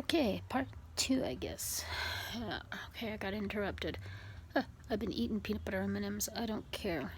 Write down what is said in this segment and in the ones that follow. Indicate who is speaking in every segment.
Speaker 1: Okay, part 2, I guess. Okay, I got interrupted. I've been eating peanut butter M&Ms. I don't care.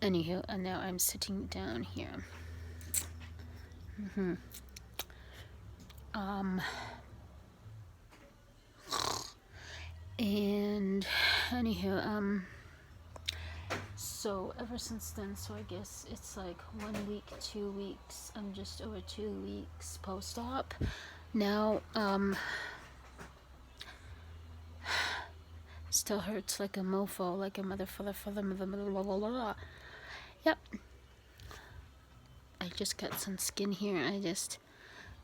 Speaker 1: Anywho, and now I'm sitting down here. And anywho, so ever since then, so I guess it's like 1 week, 2 weeks. I'm just over 2 weeks post-op. Now, still hurts like a mofo, like a mother. Yep. I just got some skin here.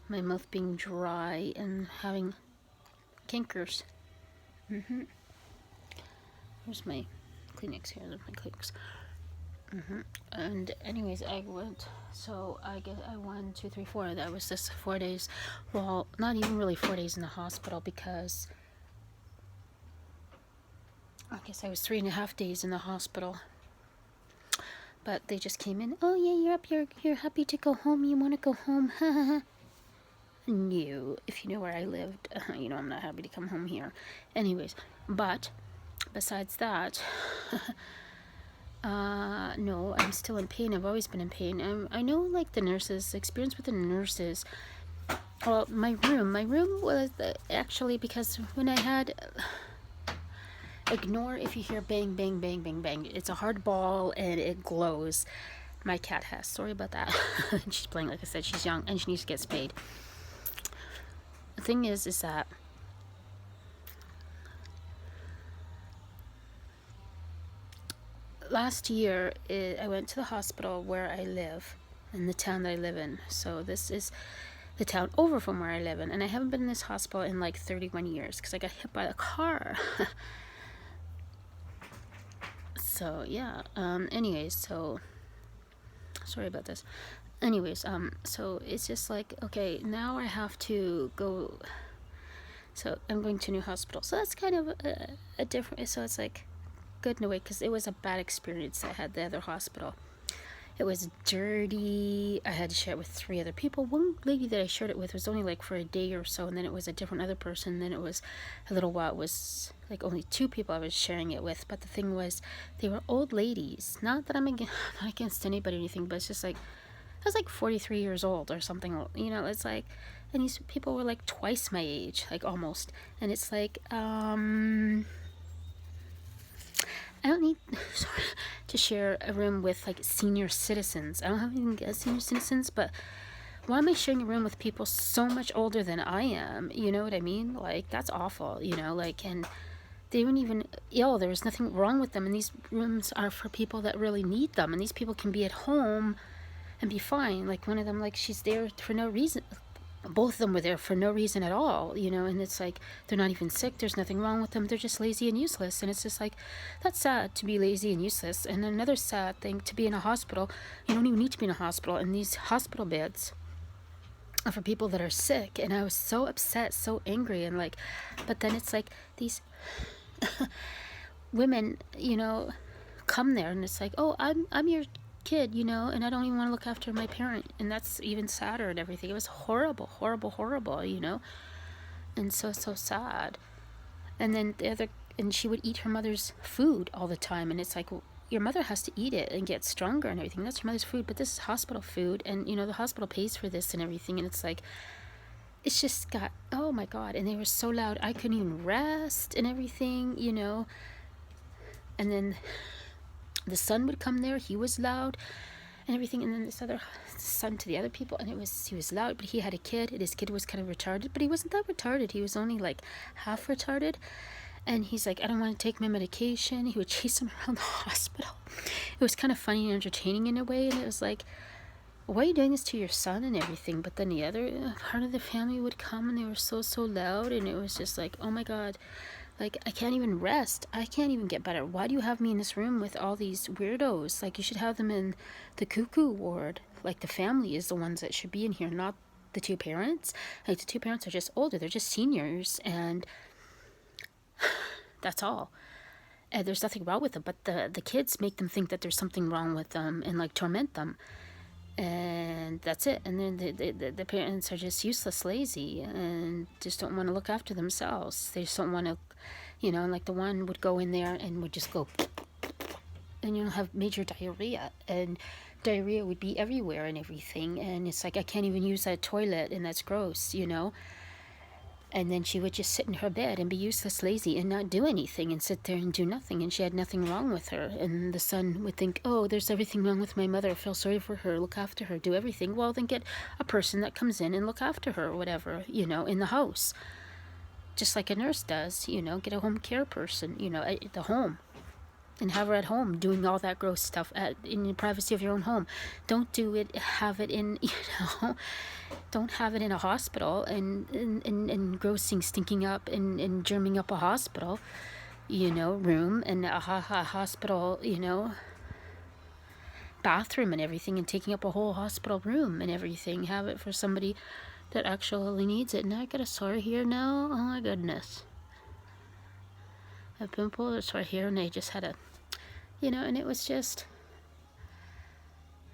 Speaker 1: My mouth being dry and having cankers. Here's my Kleenex here. There's my Kleenex. And anyways, I went. So I guess I 1, 2, 3, 4. That was just 4 days. Well, not even really 4 days in the hospital because I guess I was 3.5 days in the hospital. But they just came in. Oh yeah, you're up. You're happy to go home. You want to go home? No, if you know where I lived, you know I'm not happy to come home here. Anyways, but besides that, no, I'm still in pain. I've always been in pain. I know, like, the nurses, experience with the nurses. Well, my room was actually, because when I had, ignore if you hear bang, bang, bang, bang, bang. It's a hard ball and it glows. My cat has. Sorry about that. She's playing, like I said, she's young and she needs to get spayed. The thing is that last year I went to the hospital where I live, in the town that I live in. So this is the town over from where I live in, and I haven't been in this hospital in like 31 years because I got hit by a car. So yeah. Anyways, so sorry about this. Anyways, so it's just like, okay, now I have to go. So I'm going to a new hospital. So that's kind of a different. So it's like good in a way because it was a bad experience I had the other hospital. It was dirty. I had to share it with 3 other people. One lady that I shared it with was only like for a day or so, and then it was a different other person. Then it was a little while. It was like only 2 people I was sharing it with. But the thing was, they were old ladies. Not that I'm not against anybody or anything, but it's just like, I was like 43 years old or something. You know, it's like, and these people were like twice my age, like almost. And it's like, I don't need to share a room with like senior citizens. I don't have anything against senior citizens, but why am I sharing a room with people so much older than I am? You know what I mean? Like, that's awful, you know, like, and they weren't even ill. There was nothing wrong with them. And these rooms are for people that really need them. And these people can be at home and be fine. Like, one of them, like, she's there for no reason. Both of them were there for no reason at all, you know, and it's like, they're not even sick, there's nothing wrong with them, they're just lazy and useless. And it's just like, that's sad to be lazy and useless. And another sad thing, to be in a hospital, you don't even need to be in a hospital, and these hospital beds are for people that are sick. And I was so upset, so angry, and like, but then it's like, these women, you know, come there, and it's like, oh, I'm your kid, you know, and I don't even want to look after my parent. And that's even sadder and everything. It was horrible, horrible, horrible, you know, and so sad. And then and she would eat her mother's food all the time, and it's like, well, your mother has to eat it and get stronger and everything. That's your mother's food, but this is hospital food, and you know, the hospital pays for this and everything. And it's like, it's just got, oh my god. And they were so loud, I couldn't even rest and everything, you know. And then the son would come there, he was loud and everything. And then this other son to the other people, and he was loud, but he had a kid, and his kid was kind of retarded, but he wasn't that retarded. He was only like half retarded. And he's like, I don't want to take my medication. He would chase him around the hospital. It was kind of funny and entertaining in a way. And it was like, why are you doing this to your son and everything? But then the other part of the family would come, and they were so loud. And it was just like, oh my god, like, I can't even rest. I can't even get better. Why do you have me in this room with all these weirdos? Like, you should have them in the cuckoo ward. Like, the family is the ones that should be in here, not the 2 parents. Like, the 2 parents are just older. They're just seniors, and that's all. And there's nothing wrong with them, but the kids make them think that there's something wrong with them and like torment them. And that's it. And then the parents are just useless, lazy, and just don't want to look after themselves. They just don't want to, like the one would go in there and would just go, and have major diarrhea, and diarrhea would be everywhere and everything. And it's like, I can't even use that toilet, and that's gross. And then she would just sit in her bed and be useless, lazy, and not do anything, and sit there and do nothing, and she had nothing wrong with her. And the son would think, oh, there's everything wrong with my mother, feel sorry for her, look after her, do everything. Well, then get a person that comes in and look after her or whatever, in the house. Just like a nurse does, get a home care person, at the home. And have her at home doing all that gross stuff in the privacy of your own home. Don't have it in, don't have it in a hospital and grossing, stinking up and germing up a hospital, room, and a hospital, bathroom and everything, and taking up a whole hospital room and everything. Have it for somebody that actually needs it. And I got a sore here now. Oh my goodness. A pimple, a sore here, and I just had a, and it was just,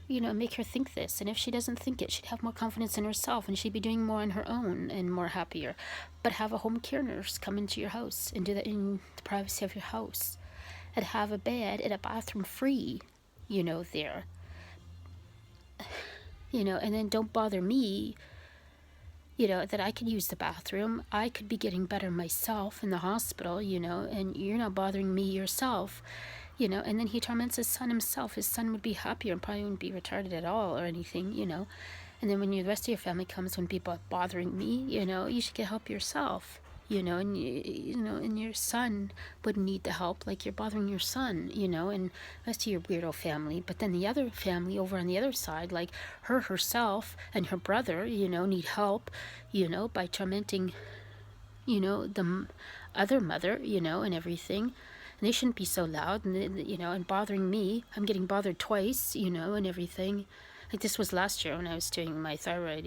Speaker 1: make her think this. And if she doesn't think it, she'd have more confidence in herself, and she'd be doing more on her own and more happier. But have a home care nurse come into your house and do that in the privacy of your house. And have a bed and a bathroom free, there. And then don't bother me, that I could use the bathroom. I could be getting better myself in the hospital, and you're not bothering me yourself. And then he torments his son himself. His son would be happier and probably wouldn't be retarded at all or anything, And then when the rest of your family comes, wouldn't be bothering me, you should get help yourself, and and your son wouldn't need the help like you're bothering your son, and the rest of your weirdo family. But then the other family over on the other side, like herself and her brother, need help, by tormenting, the other mother, and everything. And they shouldn't be so loud, and and bothering me. I'm getting bothered twice, and everything. Like this was last year when I was doing my thyroid,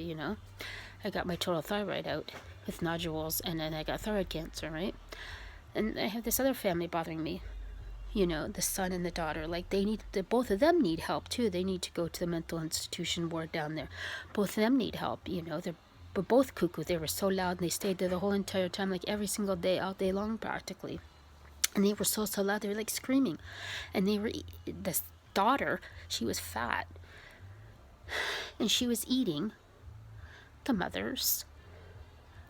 Speaker 1: I got my total thyroid out with nodules, and then I got thyroid cancer, right? And I have this other family bothering me, the son and the daughter. Like both of them need help too. They need to go to the mental institution ward down there. Both of them need help, they're both cuckoo. They were so loud, and they stayed there the whole entire time, like every single day, all day long practically. And they were so loud, they were like screaming. And this daughter, she was fat. And she was eating the mother's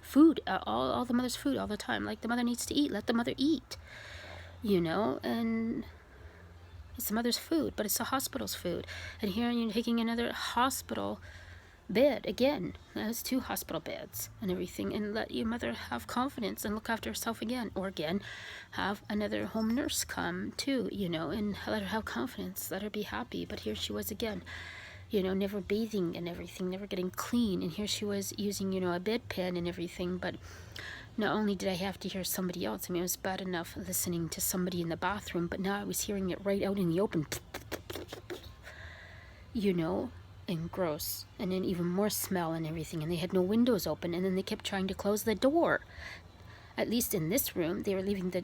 Speaker 1: food, all the mother's food all the time. Like the mother needs to eat, let the mother eat. And it's the mother's food, but it's the hospital's food. And here you're taking another hospital bed again. That's 2 hospital beds and everything. And let your mother have confidence and look after herself again. Or again, have another home nurse come too, and let her have confidence, let her be happy. But here she was again, never bathing and everything, never getting clean. And here she was using, a bedpan and everything. But not only did I have to hear somebody else, I mean, it was bad enough listening to somebody in the bathroom, but now I was hearing it right out in the open, and gross, and then even more smell and everything. And they had no windows open, and then they kept trying to close the door. At least in this room,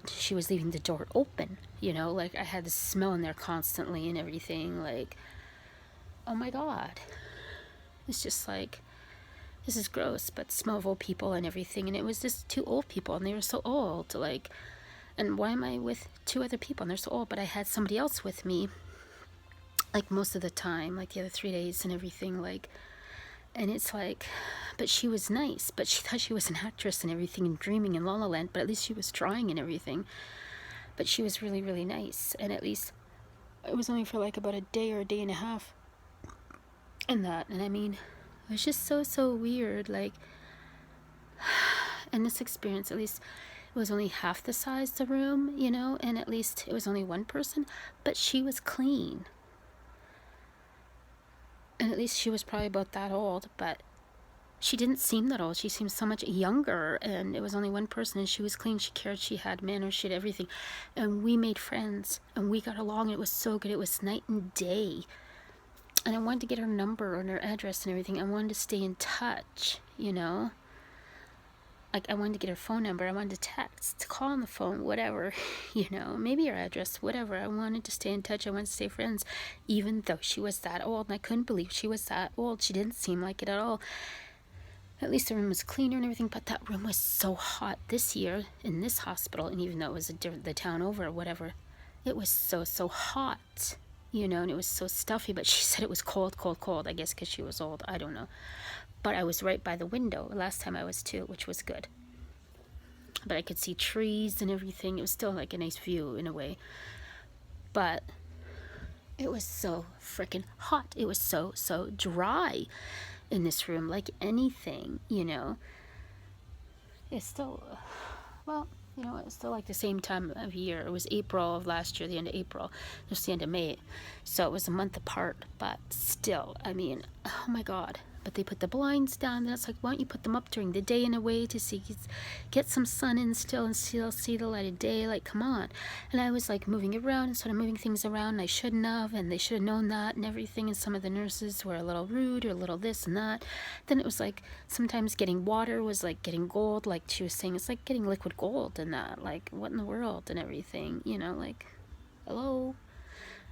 Speaker 1: she was leaving the door open, like I had the smell in there constantly and everything. Like, oh my God, it's just like, this is gross. But smell of old people and everything. And it was just 2 old people, and they were so old, like, and why am I with 2 other people and they're so old? But I had somebody else with me, like most of the time, like the other 3 days and everything, like, and it's like, but she was nice, but she thought she was an actress and everything and dreaming in La La Land, but at least she was trying and everything. But she was really, really nice, and at least it was only for like about a day or a day and a half. And I mean, it was just so weird, like, and this experience, at least it was only half the size of the room, and at least it was only 1 person, but she was clean. And at least she was probably about that old, but she didn't seem that old. She seemed so much younger, and it was only 1 person, and she was clean. She cared, she had manners, she had everything. And we made friends, and we got along, and it was so good. It was night and day. And I wanted to get her number and her address and everything. I wanted to stay in touch, like I wanted to get her phone number, I wanted to text, to call on the phone, whatever, maybe her address, whatever. I wanted to stay in touch, I wanted to stay friends, even though she was that old, and I couldn't believe she was that old. She didn't seem like it at all. At least the room was cleaner and everything, but that room was so hot this year in this hospital, and even though it was the town over or whatever, it was so hot, and it was so stuffy. But she said it was cold, I guess because she was old, I don't know. But I was right by the window last time I was too, which was good. But I could see trees and everything. It was still like a nice view in a way. But it was so freaking hot. It was so dry in this room, like anything, It's still, well, it's still like the same time of year. It was April of last year, the end of April, just the end of May. So it was a month apart, but still, I mean, oh my God. But they put the blinds down, and it's like, why don't you put them up during the day in a way to get some sun in still and still see the light of day? Like, come on. And I was like moving around and sort of moving things around, and I shouldn't have, and they should have known that and everything. And some of the nurses were a little rude or a little this and that. Then it was like sometimes getting water was like getting gold, like she was saying, it's like getting liquid gold and that. Like, what in the world and everything, like, hello?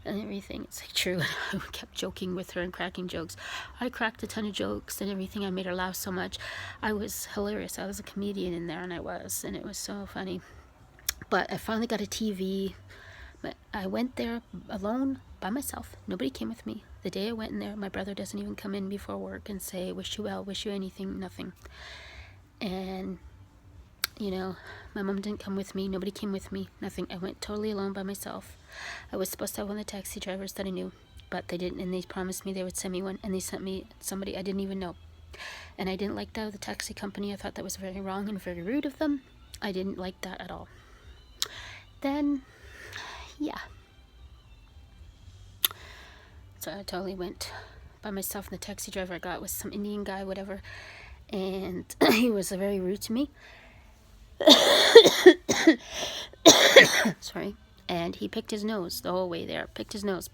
Speaker 1: And everything. It's like true. I kept joking with her and cracking jokes. I cracked a ton of jokes and everything. I made her laugh so much. I was hilarious. I was a comedian in there, and it was so funny. But I finally got a TV. But I went there alone by myself. Nobody came with me. The day I went in there, my brother doesn't even come in before work and say, wish you well, wish you anything, nothing. And my mom didn't come with me. Nobody came with me. Nothing. I went totally alone by myself. I was supposed to have one of the taxi drivers that I knew, but they didn't, and they promised me they would send me one, and they sent me somebody I didn't even know. And I didn't like that of the taxi company. I thought that was very wrong and very rude of them. I didn't like that at all. Then, yeah. So I totally went by myself, and the taxi driver I got was some Indian guy, whatever, and he was very rude to me. Sorry. And he picked his nose the whole way there. Picked his nose.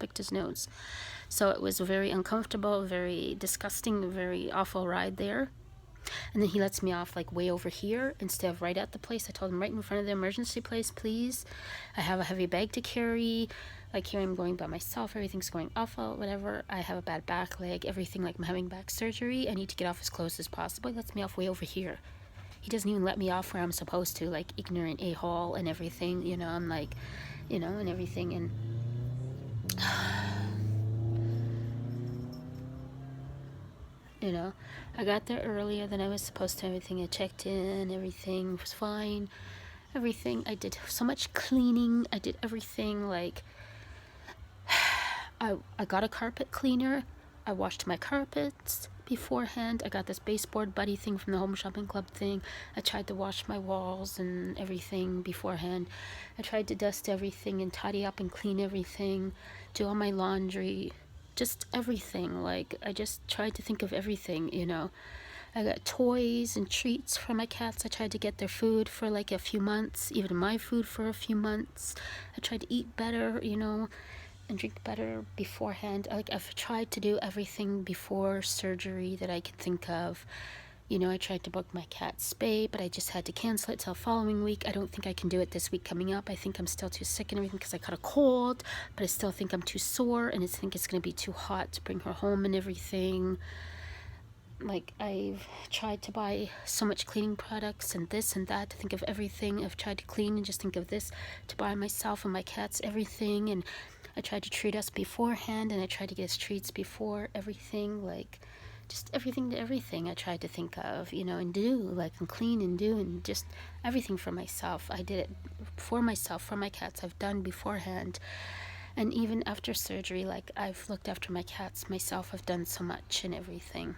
Speaker 1: So it was very uncomfortable, very disgusting, very awful ride there. And then he lets me off like way over here instead of right at the place. I told him right in front of the emergency place, please. I have a heavy bag to carry. Like here I'm going by myself. Everything's going awful, whatever. I have a bad back leg, everything, like I'm having back surgery. I need to get off as close as possible. He lets me off way over here. He doesn't even let me off where I'm supposed to, like ignorant a-hole and everything, I'm like, and everything, and I got there earlier than I was supposed to. Everything, I checked in, everything was fine, everything. I did so much cleaning. I did everything, like, I got a carpet cleaner. I washed my carpets beforehand. I got this baseboard buddy thing from the Home Shopping Club thing. I tried to wash my walls and everything beforehand. I tried to dust everything and tidy up and clean everything, do all my laundry, just everything. Like, I just tried to think of everything, I got toys and treats for my cats. I tried to get their food for like a few months, even my food for a few months. I tried to eat better, and drink better beforehand. Like, I've tried to do everything before surgery that I could think of. I tried to book my cat's spay, but I just had to cancel it till following week. I don't think I can do it this week coming up. I think I'm still too sick and everything because I caught a cold, but I still think I'm too sore, and I think it's going to be too hot to bring her home and everything. Like, I've tried to buy so much cleaning products and this and that to think of everything. I've tried to clean and just think of this to buy myself and my cats everything, and I tried to treat us beforehand, and I tried to get us treats before everything, like, just everything to everything I tried to think of, and do, like, and clean and do, and just everything for myself. I did it for myself, for my cats. I've done beforehand. And even after surgery, like, I've looked after my cats myself. I've done so much and everything.